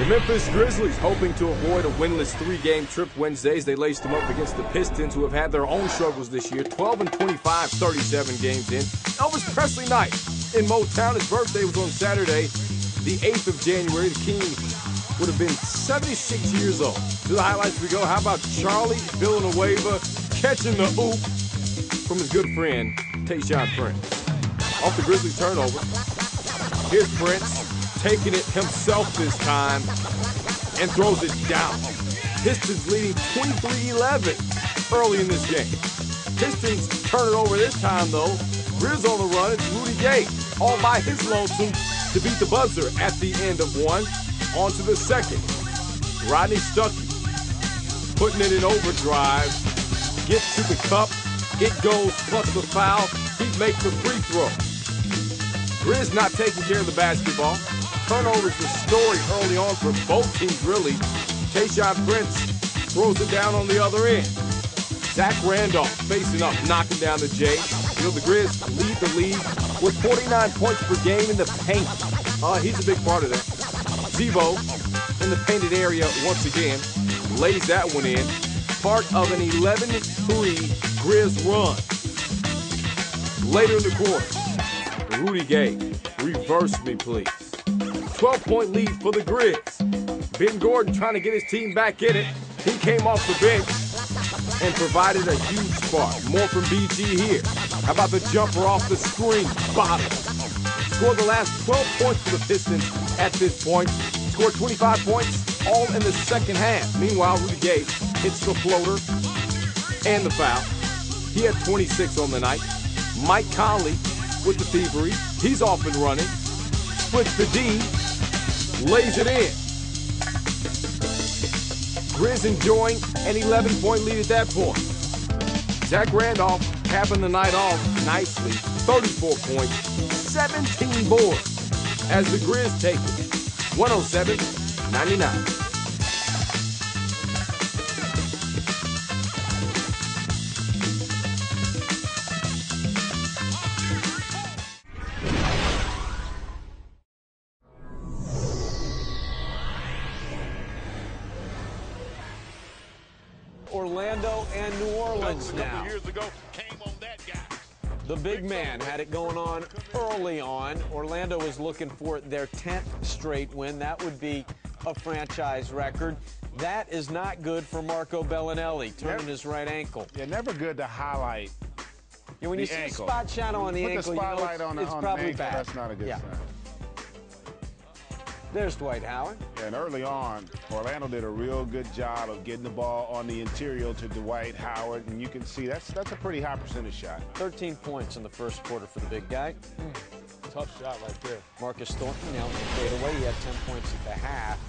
The Memphis Grizzlies hoping to avoid a winless three-game trip Wednesdays. They laced them up against the Pistons, who have had their own struggles this year. 12-25, 37 games in. Elvis Presley night in Motown. His birthday was on Saturday, the 8th of January. The King would have been 76 years old. To the highlights we go. How about Charlie Villanueva catching the oop from his good friend, Tayshaun Prince. Off the Grizzlies turnover. Here's Prince taking it himself this time and throws it down. Pistons leading 23-11 early in this game. Pistons turn it over this time, though. Grizz on the run. It's Rudy Gay all by his lonesome to beat the buzzer at the end of one. On to the second. Rodney Stuckey putting it in overdrive. Gets to the cup. It goes plus the foul. He makes the free throw. Grizz not taking care of the basketball. Turnovers the story early on for both teams, really. Tayshaun Prince throws it down on the other end. Zach Randolph facing up, knocking down the J. The Grizz lead the league with 49 points per game in the paint. He's a big part of that. Zebo in the painted area once again. Lays that one in. Part of an 11-3 Grizz run. Later in the quarter, Rudy Gay, reverse me, please. 12-point lead for the Grizz. Ben Gordon trying to get his team back in it. He came off the bench and provided a huge spark. More from BG here. How about the jumper off the screen? Bottom. Scored the last 12 points for the Pistons at this point. Scored 25 points all in the second half. Meanwhile, Rudy Gay hits the floater and the foul. He had 26 on the night. Mike Conley with the thievery. He's off and running. Splits the D. Lays it in. Grizz enjoying an 11-point lead at that point. Zach Randolph capping the night off nicely. 34 points, 17 boards as the Grizz take it. 107-99. Orlando and New Orleans now. Years ago, came on that guy. The big man had it going on early on. Orlando was looking for their 10th straight win. That would be a franchise record. That is not good for Marco Bellinelli, turning his right ankle. Yeah, never good to highlight. Yeah, when you see a spot shadow on the ankle, put the spotlight you know it's on probably the ankle, bad. that's not a good sign. There's Dwight Howard. Yeah, and early on, Orlando did a real good job of getting the ball on the interior to Dwight Howard, and you can see that's a pretty high percentage shot. 13 points in the first quarter for the big guy. Tough shot right there. Marcus Thornton nailed the fadeaway. He had 10 points at the half.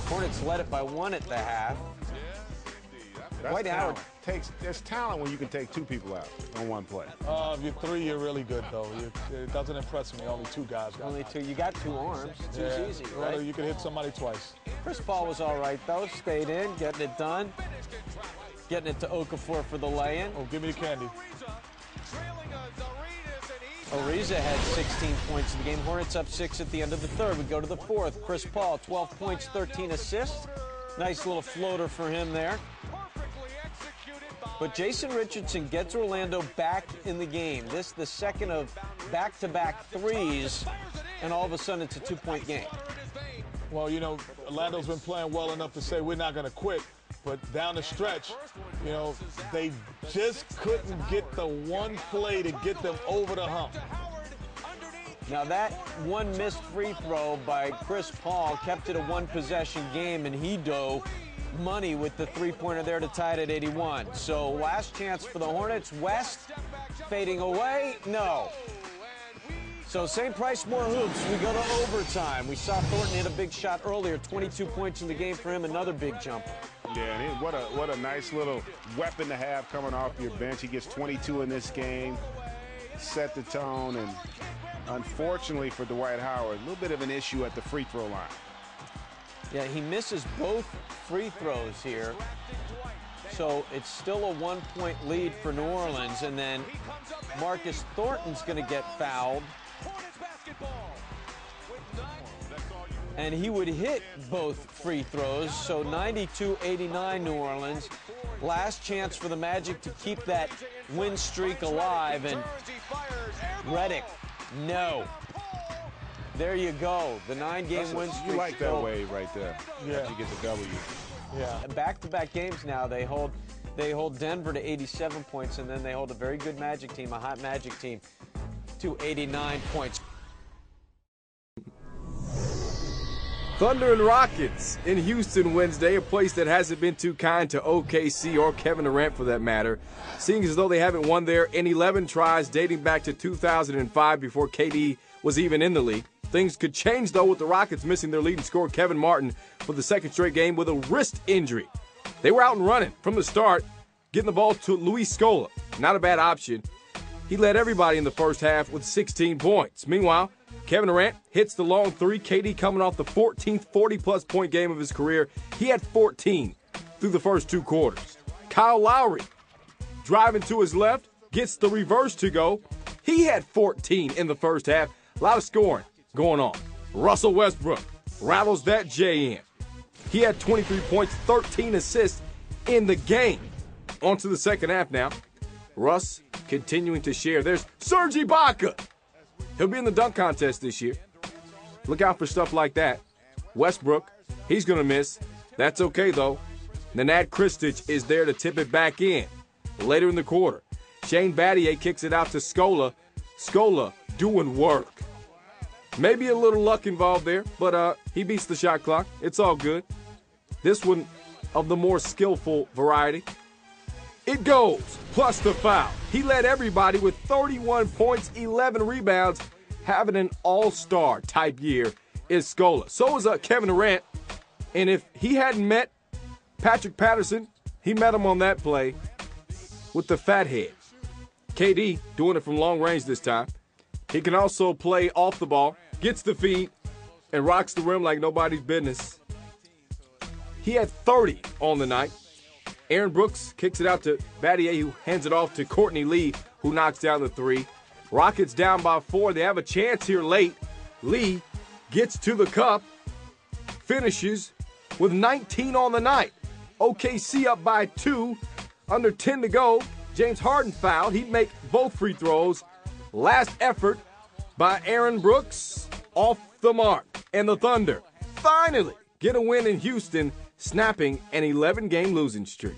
Hornets led it by 1 at the half. Dwight Howard There's talent when you can take 2 people out on one play. If you're 3, you're really good, though. It doesn't impress me. Only 2 guys got Only 2. You got 2 arms. It's easy, well, right? you can hit somebody twice. Chris Paul was all right, though. Stayed in, getting it done. Getting it to Okafor for the lay-in. Oh, give me the candy. Ariza had 16 points in the game. Hornets up 6 at the end of the third. We go to the fourth. Chris Paul, 12 points, 13 assists. Nice little floater for him there. But Jason Richardson gets Orlando back in the game. This the second of back-to-back threes, and all of a sudden it's a 2-point game. Well, you know, Orlando's been playing well enough to say we're not going to quit. But down the stretch, you know, they just couldn't get the one play to get them over the hump. Now that one missed free throw by Chris Paul kept it a 1-possession game, and he dove money with the 3-pointer there to tie it at 81. So last chance for the Hornets. West fading away. No. So St. Price, more hoops. We go to overtime. We saw Thornton hit a big shot earlier. 22 points in the game for him. Another big jumper. Yeah, and what a nice little weapon to have coming off your bench. He gets 22 in this game. Set the tone, and unfortunately for Dwight Howard, a little bit of an issue at the free throw line. Yeah, he misses both free throws here. So it's still a 1-point lead for New Orleans. And then Marcus Thornton's going to get fouled. and he would hit both free throws. So 92-89 New Orleans. Last chance for the Magic to keep that win streak alive, and Redick, no. There you go. The 9-game win streak. You like that wave right there. Yeah. You get the W. Yeah. Back-to-back games now. They hold Denver to 87 points, and then they hold a very good Magic team, a hot Magic team, to 89 points. Thunder and Rockets in Houston Wednesday, a place that hasn't been too kind to OKC or Kevin Durant for that matter, seeing as though they haven't won there in 11 tries dating back to 2005 before KD was even in the league. Things could change, though, with the Rockets missing their leading scorer, Kevin Martin, for the second straight game with a wrist injury. They were out and running from the start, getting the ball to Luis Scola. Not a bad option. He led everybody in the first half with 16 points. Meanwhile, Kevin Durant hits the long three. KD coming off the 14th 40-plus point game of his career. He had 14 through the first two quarters. Kyle Lowry driving to his left, gets the reverse to go. He had 14 in the first half. A lot of scoring going on. Russell Westbrook rattles that J in. He had 23 points, 13 assists in the game. On to the second half now. Russ continuing to share. There's Serge Ibaka. He'll be in the dunk contest this year. Look out for stuff like that. Westbrook, he's going to miss. That's okay, though. Nenad Krstić is there to tip it back in. Later in the quarter, Shane Battier kicks it out to Scola. Scola doing work. Maybe a little luck involved there, but he beats the shot clock. It's all good. This one of the more skillful variety. It goes, plus the foul. He led everybody with 31 points, 11 rebounds, having an all-star type year is Scola. So is Kevin Durant, and if he hadn't met Patrick Patterson, he met him on that play with the fat head. KD doing it from long range this time. He can also play off the ball, gets the feed, and rocks the rim like nobody's business. He had 30 on the night. Aaron Brooks kicks it out to Battier, who hands it off to Courtney Lee, who knocks down the three. Rockets down by 4. They have a chance here late. Lee gets to the cup, finishes with 19 on the night. OKC up by 2, under 10 to go. James Harden fouled. He'd make both free throws. Last effort by Aaron Brooks, off the mark. And the Thunder finally get a win in Houston, snapping an 11-game losing streak.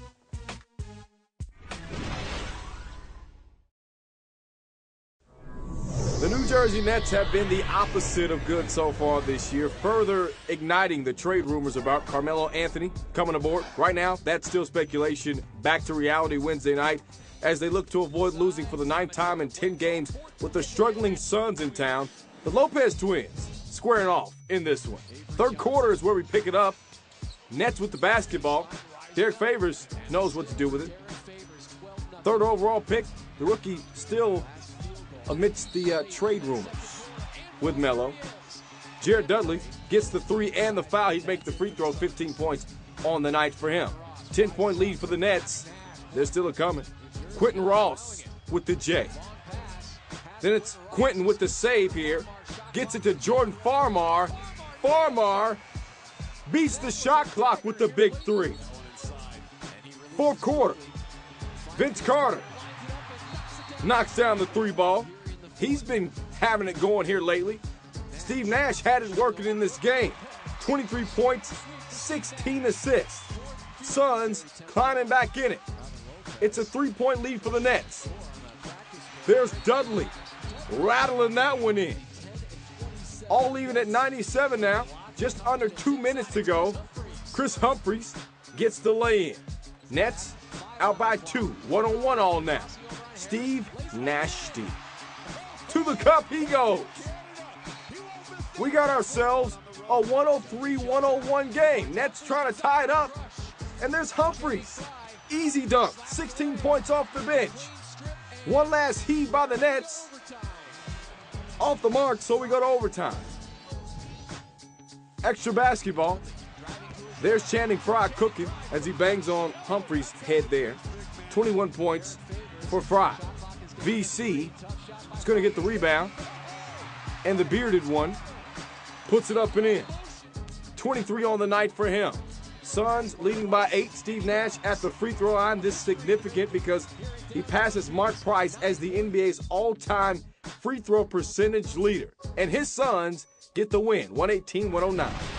The New Jersey Nets have been the opposite of good so far this year, further igniting the trade rumors about Carmelo Anthony coming aboard. Right now, that's still speculation. Back to reality Wednesday night as they look to avoid losing for the 9th time in 10 games with the struggling Suns in town. The Lopez twins squaring off in this one. Third quarter is where we pick it up. Nets with the basketball. Derek Favors knows what to do with it. Third overall pick, the rookie still amidst the trade rumors with Melo. Jared Dudley gets the three and the foul. He'd make the free throw, 15 points on the night for him. 10-point lead for the Nets. They're still coming. Quentin Ross with the J. Then it's Quentin with the save here. Gets it to Jordan Farmar. Farmar beats the shot clock with the big three. Fourth quarter. Vince Carter knocks down the three ball. He's been having it going here lately. Steve Nash had it working in this game. 23 points, 16 assists. Suns climbing back in it. It's a 3-point lead for the Nets. There's Dudley rattling that one in. All leaving at 97 now. Just under 2 minutes to go. Chris Humphries gets the lay-in. Nets out by 2. 1-on-1 all now. Steve Nash. To the cup he goes. We got ourselves a 103-101 game. Nets trying to tie it up. And there's Humphries. Easy dunk. 16 points off the bench. One last heave by the Nets. Off the mark, so we go to overtime. Extra basketball. There's Channing Frye cooking as he bangs on Humphries' head there. 21 points for Frye. VC is going to get the rebound. And the bearded one puts it up and in. 23 on the night for him. Suns leading by 8. Steve Nash at the free throw line. This is significant because he passes Mark Price as the NBA's all-time free throw percentage leader. And his Suns get the win, 118-109.